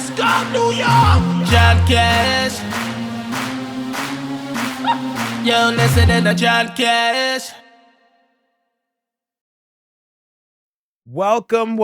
Let's go, New York! John Cash. Yo, listening to John Cash. Welcome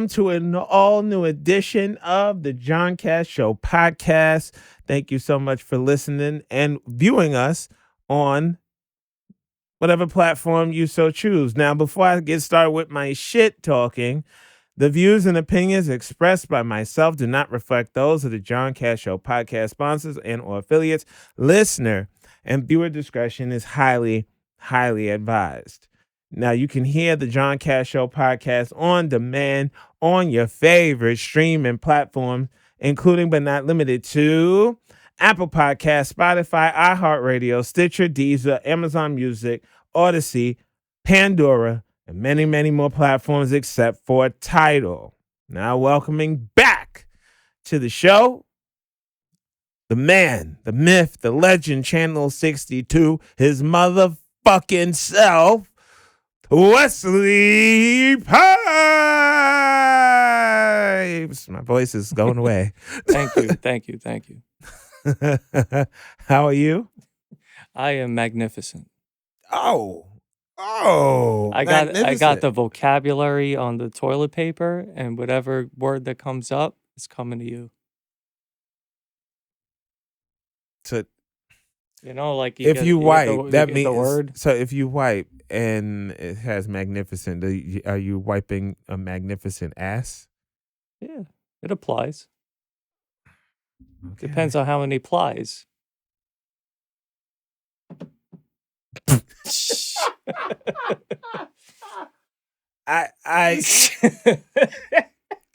to an all-new edition of the John Cash Show podcast. Thank you so much for listening and viewing us on whatever platform you so choose. Now, before I get started with my shit talking, the views and opinions expressed by myself do not reflect those of the John Cash Show podcast sponsors and or affiliates. Listener and viewer discretion is highly advised. Now, you can hear the John Cash Show podcast on demand on your favorite streaming platform, including but not limited to Apple Podcasts, Spotify, iHeartRadio, Stitcher, Deezer, Amazon Music, Odyssey, Pandora, and many, many more platforms except for Tidal. Now, welcoming back to the show, the man, the myth, the legend, Channel 62, his motherfucking self, Wesley Pipes. My voice is going away. Thank you. How are you? I am magnificent. I got the vocabulary on the toilet paper, and whatever word that comes up is coming to you. So, like if you wipe, that means the word. So if you wipe and it has magnificent, are you wiping a magnificent ass? Yeah, it applies. Okay. Depends on how many plies. I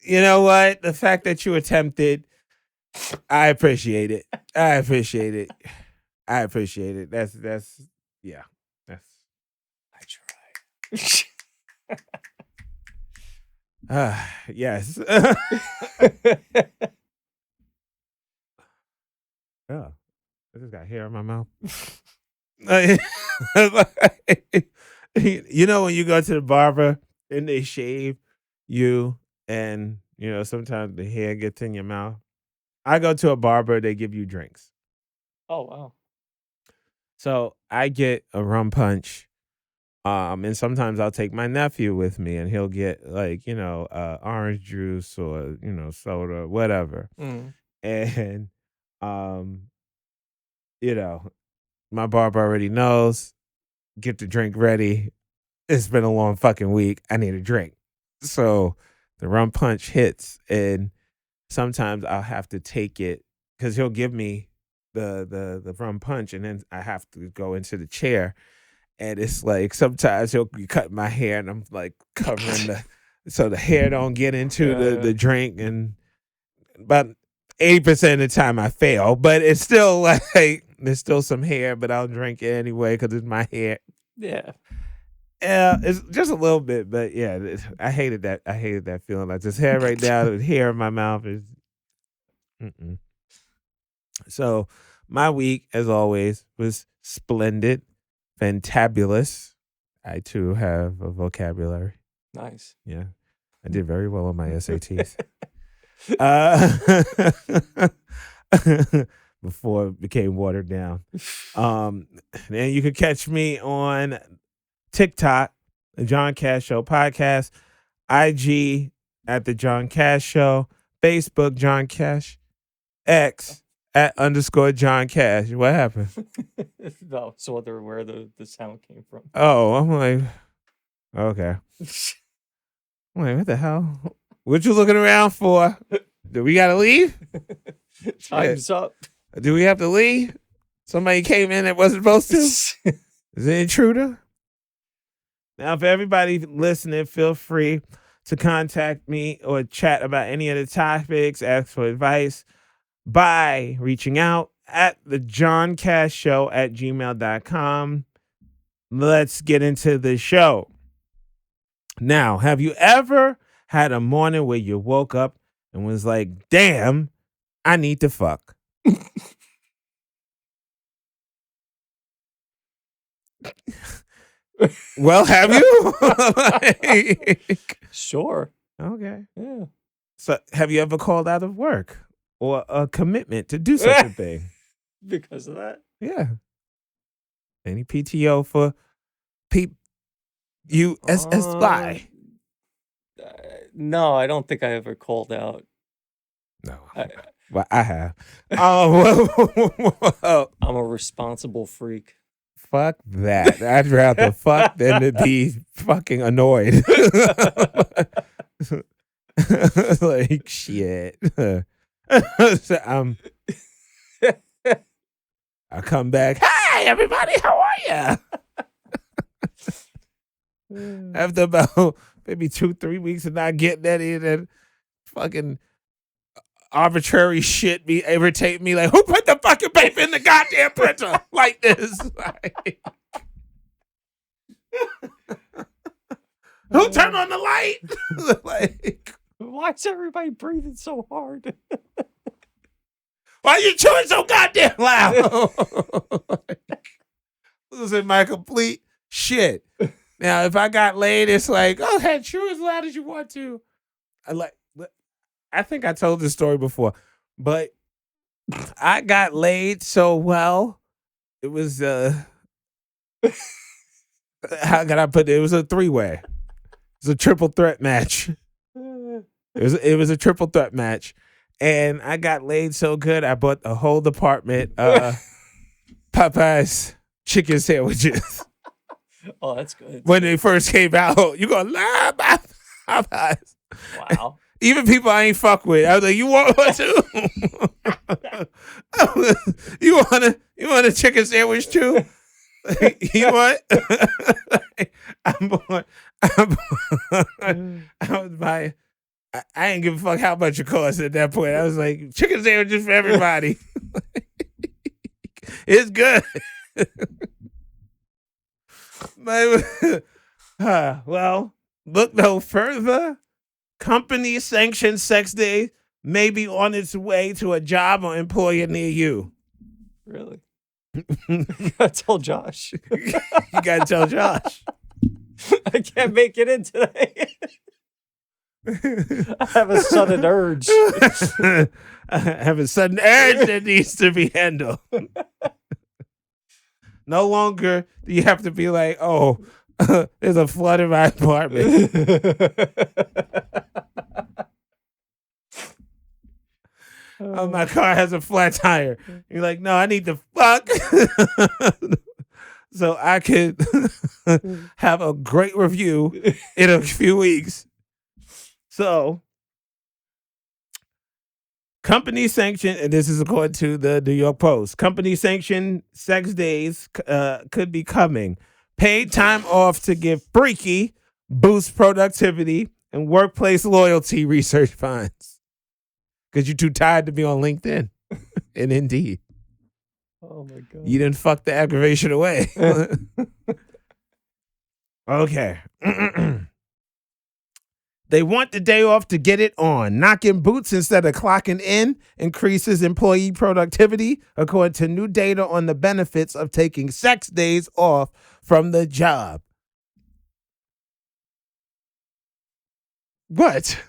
you know what? The fact that you attempted, I appreciate it. That's yeah. That's I tried. Yes. Oh, I just got hair in my mouth. You know when you go to the barber and they shave you and sometimes the hair gets in your mouth. I go to a barber, they give you drinks. Oh wow. So I get a rum punch. And sometimes I'll take my nephew with me and he'll get orange juice or, soda, whatever. Mm. And my barber already knows, get the drink ready. It's been a long fucking week. I need a drink. So the rum punch hits, and sometimes I'll have to take it because he'll give me the rum punch, and then I have to go into the chair. And it's like sometimes he'll be cutting my hair, and I'm like covering so the hair don't get into the drink. And about 80% of the time I fail, but it's still like there's still some hair, but I'll drink it anyway because it's my hair. Yeah. It's just a little bit, but yeah, I hated that. I hated that feeling. Like this hair right now, the hair in my mouth is. Mm-mm. So my week, as always, was splendid, fantabulous. I too have a vocabulary. Nice. Yeah, I did very well on my SATs. Before it became watered down. And you can catch me on TikTok, the John Cash Show podcast, IG at the John Cash Show, Facebook John Cash, X at _ John Cash. What happened? No, I was wondering where the sound came from. Oh, I'm like, okay. I'm like, what the hell? What you looking around for? Do we gotta leave? Time's up. Do we have to leave? Somebody came in that wasn't supposed to? Is it an intruder? Now, for everybody listening, feel free to contact me or chat about any of the topics, ask for advice by reaching out at the John Cash Show at gmail.com. Let's get into the show. Now, have you ever had a morning where you woke up and was like, damn, I need to fuck? Well, have you? Sure. Okay. Yeah. So, have you ever called out of work or a commitment to do such a thing? Because of that? Yeah. Any PTO for USSY? No, I don't think I ever called out. No. I, Well, I have. Oh, I'm a responsible freak. fuck that. I'd rather fuck than to be fucking annoyed. Like, shit. So, I come back. Hi, everybody. How are you? After about maybe 2-3 weeks of not getting any of that fucking arbitrary shit be irritate me. Like, who put the fucking paper in the goddamn printer like this? Like, who turned on the light? Like, why is everybody breathing so hard? why are you chewing so goddamn loud? Losing my complete shit. Now, if I got laid, it's like, oh, hey, chew as loud as you want to. I think I told this story before, but I got laid so well. It was how can I put it? It was a 3-way. It was a triple threat match. It was a triple threat match, and I got laid so good I bought the whole department Popeyes chicken sandwiches. Oh, that's good. When they first came out, you gonna lie about Popeyes? Wow. Even people I ain't fuck with, I was like, "You want one too? You want a chicken sandwich too? You want?" I was buying. I ain't give a fuck how much it cost at that point. I was like, chicken sandwiches for everybody. It's good. Well, look no further. Company-sanctioned sex day may be on its way to a job or employer near you. Really? You gotta tell Josh. You gotta tell Josh. I can't make it in today. I have a sudden urge. I have a sudden urge that needs to be handled. No longer do you have to be like, oh, there's a flood in my apartment. Oh, my car has a flat tire. You're like, no, I need to fuck. So I could have a great review in a few weeks. So, company sanctioned, and this is according to the New York Post, company sanctioned sex days could be coming. Paid time off to get freaky, boost productivity, and workplace loyalty, research finds. Because you're too tired to be on LinkedIn and Indeed. Oh my God. You didn't fuck the aggravation away. Okay. They want the day off to get it on. Knocking boots instead of clocking in increases employee productivity, according to new data on the benefits of taking sex days off from the job. What?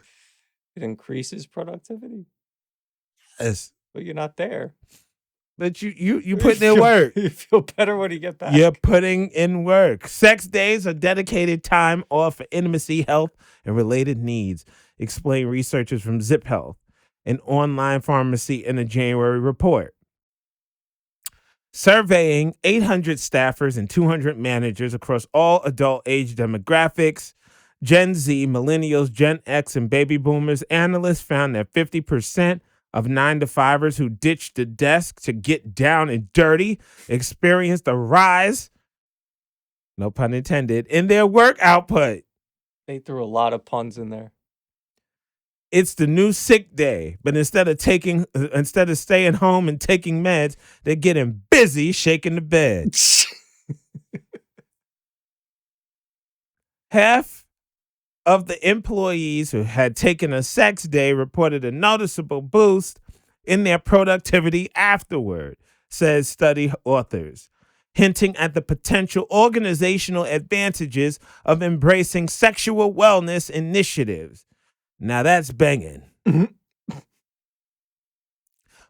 It increases productivity, Yes. but you're not there. But you putting in work. You feel better when you get back. You're putting in work. Sex days are dedicated time off for intimacy, health, and related needs, explain researchers from Zip Health, an online pharmacy in a January report. Surveying 800 staffers and 200 managers across all adult age demographics, Gen Z, Millennials, Gen X, and Baby Boomers, analysts found that 50% of 9-to-5ers who ditched the desk to get down and dirty experienced a rise, no pun intended, in their work output. They threw a lot of puns in there. It's the new sick day, but instead of staying home and taking meds, they're getting busy shaking the bed. Half of the employees who had taken a sex day reported a noticeable boost in their productivity afterward, says study authors, hinting at the potential organizational advantages of embracing sexual wellness initiatives. Now that's banging.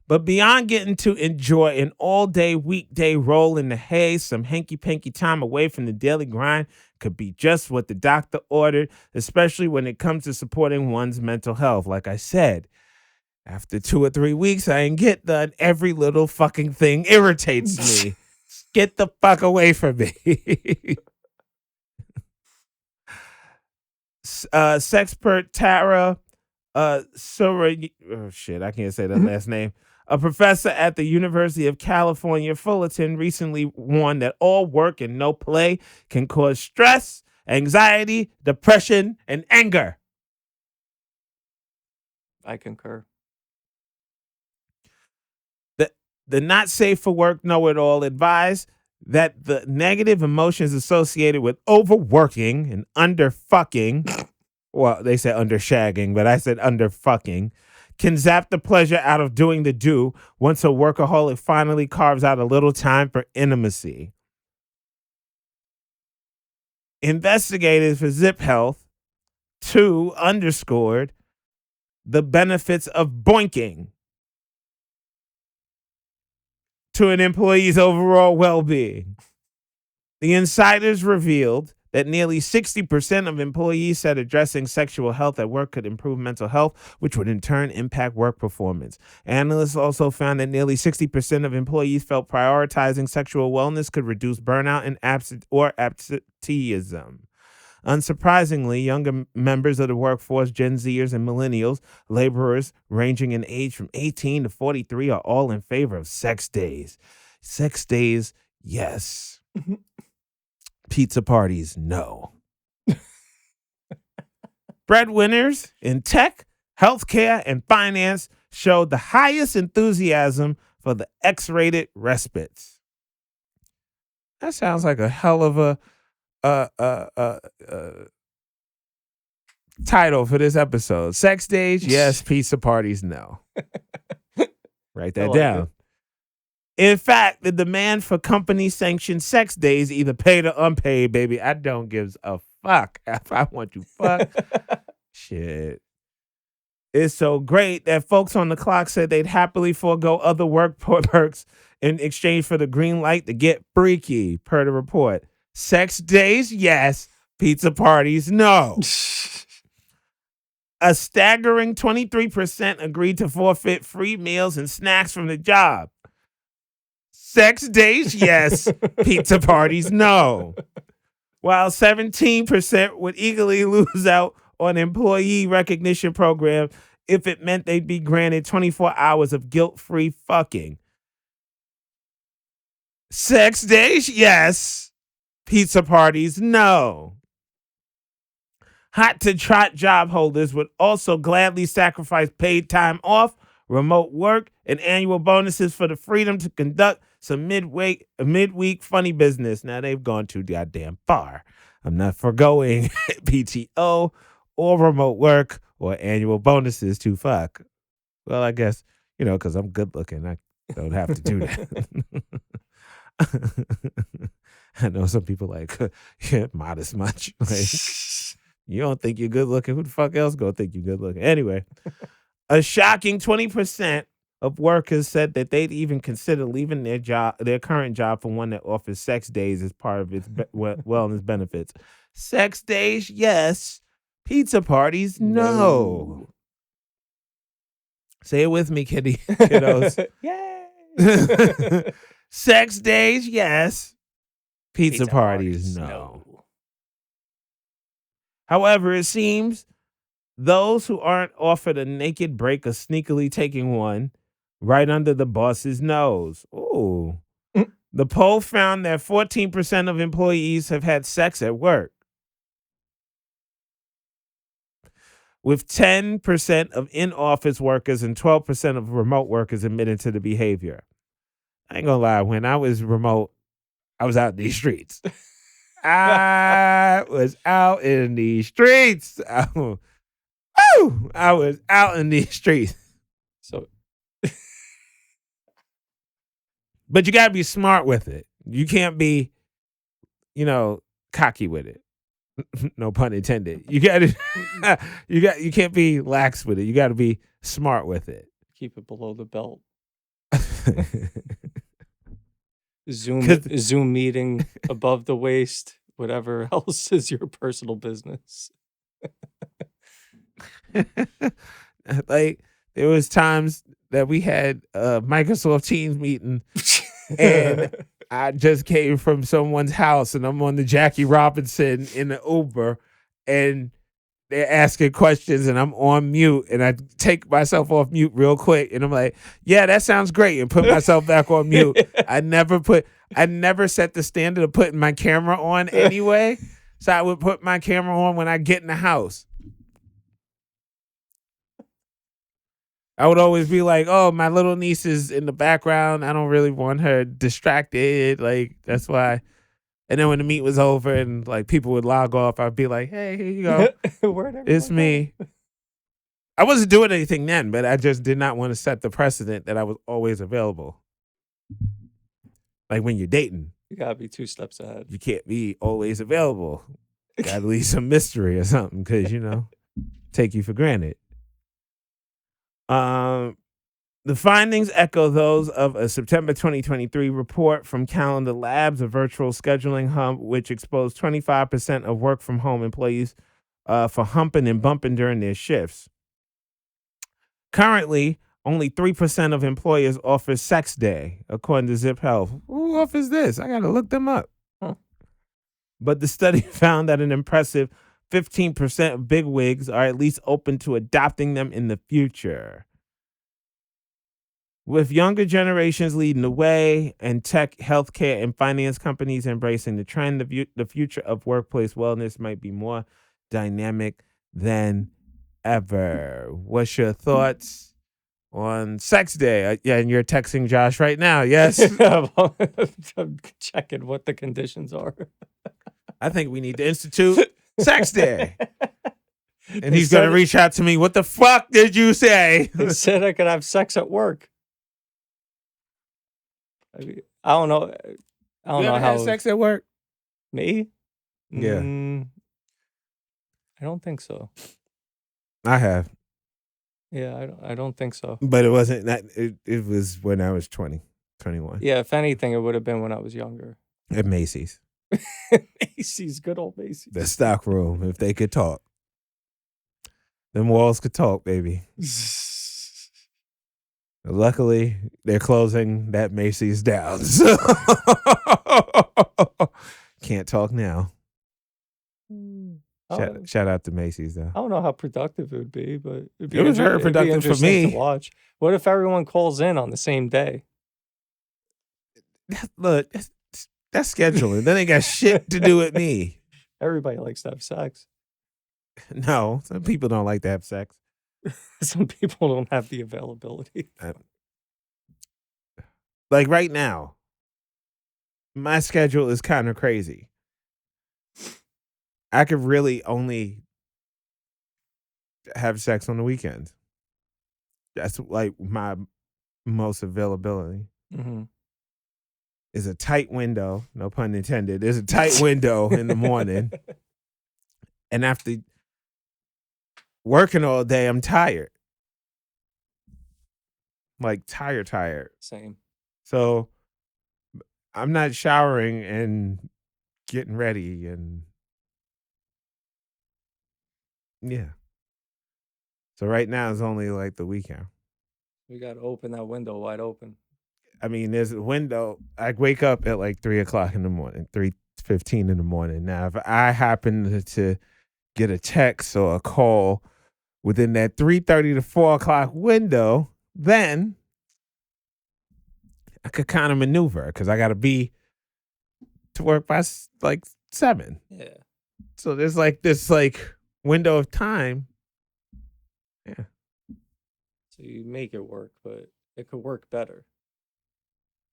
But beyond getting to enjoy an all-day weekday roll in the hay, some hanky-panky time away from the daily grind could be just what the doctor ordered, especially when it comes to supporting one's mental health. Like I said, after 2 or 3 weeks, I ain't get done. Every little fucking thing irritates me. Get the fuck away from me. Sexpert Tara oh shit, I can't say that last name. A professor at the University of California, Fullerton, recently warned that all work and no play can cause stress, anxiety, depression, and anger. I concur. The not safe for work know-it-all advised that the negative emotions associated with overworking and underfucking, well, they said undershagging, but I said underfucking, can zap the pleasure out of doing the do once a workaholic finally carves out a little time for intimacy. Investigators for Zip Health, 2 underscored the benefits of boinking to an employee's overall well-being. The insiders revealed that nearly 60% of employees said addressing sexual health at work could improve mental health, which would in turn impact work performance. Analysts also found that nearly 60% of employees felt prioritizing sexual wellness could reduce burnout and absenteeism. Unsurprisingly, younger members of the workforce, Gen Zers and millennials, laborers ranging in age from 18 to 43 are all in favor of sex days. Sex days, yes. Pizza parties, no. Breadwinners in tech, healthcare, and finance showed the highest enthusiasm for the X-rated respites. That sounds like a hell of a title for this episode. Sex days, yes. Pizza parties, no. Write that down. In fact, the demand for company-sanctioned sex days, either paid or unpaid, baby, I don't give a fuck if I want to fuck. Shit. It's so great that folks on the clock said they'd happily forego other work perks in exchange for the green light to get freaky, per the report. Sex days, yes. Pizza parties, no. A staggering 23% agreed to forfeit free meals and snacks from the job. Sex days, yes. Pizza parties, no. While 17% would eagerly lose out on employee recognition program if it meant they'd be granted 24 hours of guilt-free fucking. Sex days, yes. Pizza parties, no. Hot to trot job holders would also gladly sacrifice paid time off, remote work, and annual bonuses for the freedom to conduct some midweek funny business. Now, they've gone too goddamn far. I'm not forgoing PTO or remote work or annual bonuses to fuck. Well, I guess, because I'm good looking, I don't have to do that. I know some people like, modest much. Like, you don't think you're good looking. Who the fuck else gonna think you're good looking? Anyway, a shocking 20% of workers said that they'd even consider leaving their current job for one that offers sex days as part of its wellness benefits. Sex days, yes. Pizza parties, no. Say it with me, kiddos. Yay! Sex days, yes. Pizza parties, no. However, it seems those who aren't offered a naked break are sneakily taking one right under the boss's nose. Ooh. The poll found that 14% of employees have had sex at work, with 10% of in-office workers and 12% of remote workers admitted to the behavior. I ain't gonna lie, when I was remote, I was out in these streets. I was out in these streets. I was out in these streets. So, but you gotta be smart with it. You can't be, cocky with it. No pun intended. You got to, you can't be lax with it. You got to be smart with it. Keep it below the belt. 'Cause- Zoom meeting above the waist. Whatever else is your personal business. Like there was times that we had a Microsoft Teams meeting, and I just came from someone's house, and I'm on the Jackie Robinson in the Uber, and they're asking questions, and I'm on mute, and I take myself off mute real quick, and I'm like, "Yeah, that sounds great," and put myself back on mute. I never set the standard of putting my camera on anyway, so I would put my camera on when I get in the house. I would always be like, "Oh, my little niece is in the background. I don't really want her distracted. Like that's why." And then when the meet was over and like people would log off, I'd be like, "Hey, here you go. Where'd It's everyone me." I wasn't doing anything then, but I just did not want to set the precedent that I was always available. Like when you're dating, You gotta be 2 steps ahead. you can't be always available. Got to leave some mystery or something because take you for granted. The findings echo those of a September 2023 report from Calendar Labs, a virtual scheduling hub, which exposed 25% of work from home employees for humping and bumping during their shifts. Currently, only 3% of employers offer sex day, according to Zip Health. Who offers this? I got to look them up. Huh. But the study found that an impressive 15% of bigwigs are at least open to adopting them in the future. With younger generations leading the way and tech, healthcare, and finance companies embracing the trend, the future of workplace wellness might be more dynamic than ever. What's your thoughts on Sex Day? Yeah, and you're texting Josh right now, yes? I'm checking what the conditions are. I think we need to institute Sex Day. And They he's going to said- reach out to me. What the fuck did you say? They said I could have sex at work. I don't know. I don't You know ever how. had sex at work? Me? Yeah. I don't think so. I have. Yeah, I don't think so. But it wasn't that. It was when I was 20, 21. Yeah, if anything, it would have been when I was younger. At Macy's. Macy's, good old Macy's. The stock room, if they could talk. Them walls could talk, baby. Luckily, they're closing that Macy's down. So can't talk now. Shout out to Macy's, though. I don't know how productive it would be, but it'd be It was very it'd be productive for interesting me. to watch. What if everyone calls in on the same day? Look, that's scheduling. That ain't got shit to do with me. Everybody likes to have sex. No, some people don't like to have sex. Some people don't have the availability. Like right now, my schedule is kind of crazy. I could really only have sex on the weekends. That's like my most availability. Mm-hmm. Is a tight window, no pun intended. There's a tight window in the morning. And after working all day, I'm tired. Like tired. Same. So I'm not showering and getting ready and yeah. So right now it's only like the weekend. We got to open that window wide open. I mean, there's a window. I wake up at like 3:00 in the morning, 3:15 in the morning. Now, if I happen to get a text or a call within that 3:30 to 4:00 window, then I could kind of maneuver because I got to be to work by like 7. Yeah. So there's like this like window of time. Yeah. So you make it work, but it could work better.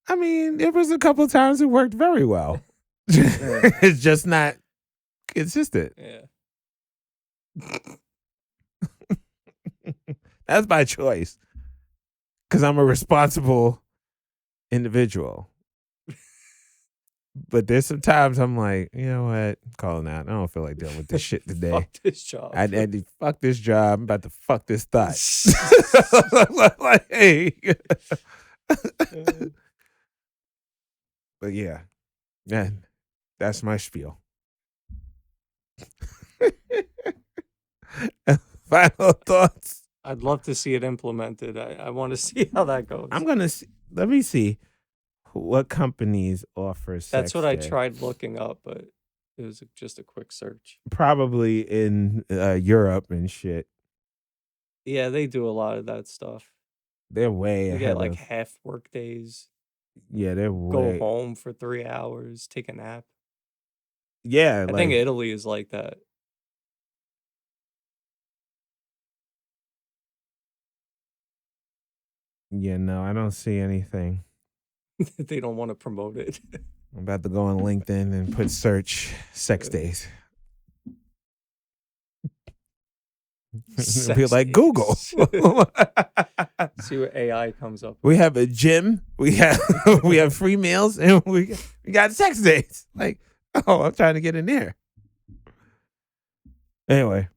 I mean, there was a couple times it worked very well. It's just not consistent. Yeah. That's by choice. Because I'm a responsible individual. But there's some times I'm like, you know what? I'm calling out. I don't feel like dealing with this shit today. Fuck this job. Fuck this job. I'm about to fuck this thought. Like, hey. But yeah, man, that's my spiel. Final thoughts. I'd love to see it implemented. I want to see how that goes. I'm gonna see. Let me see what companies offer sex. That's what I day. tried looking up, but it was just a quick search. Probably in Europe and shit. Yeah, they do a lot of that stuff. They're way You ahead get like of. half work days. Yeah, they're Go way. home for 3 hours, take a nap. Yeah, I like, think Italy is like that. yeah, no, I don't see anything. They don't want to promote it. I'm about to go on LinkedIn and put search sex days. Be like days. Google. See what AI comes up. We have a gym. We have free meals, and we got sex days. Like, oh, I'm trying to get in there. Anyway,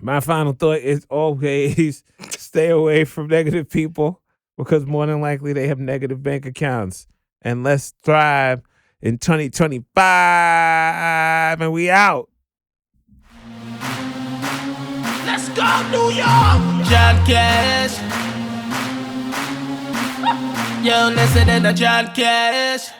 my final thought is always stay away from negative people because more than likely they have negative bank accounts. And let's thrive in 2025. And we out. Let's go, New York! John Cash. Yo, listen to John Cash.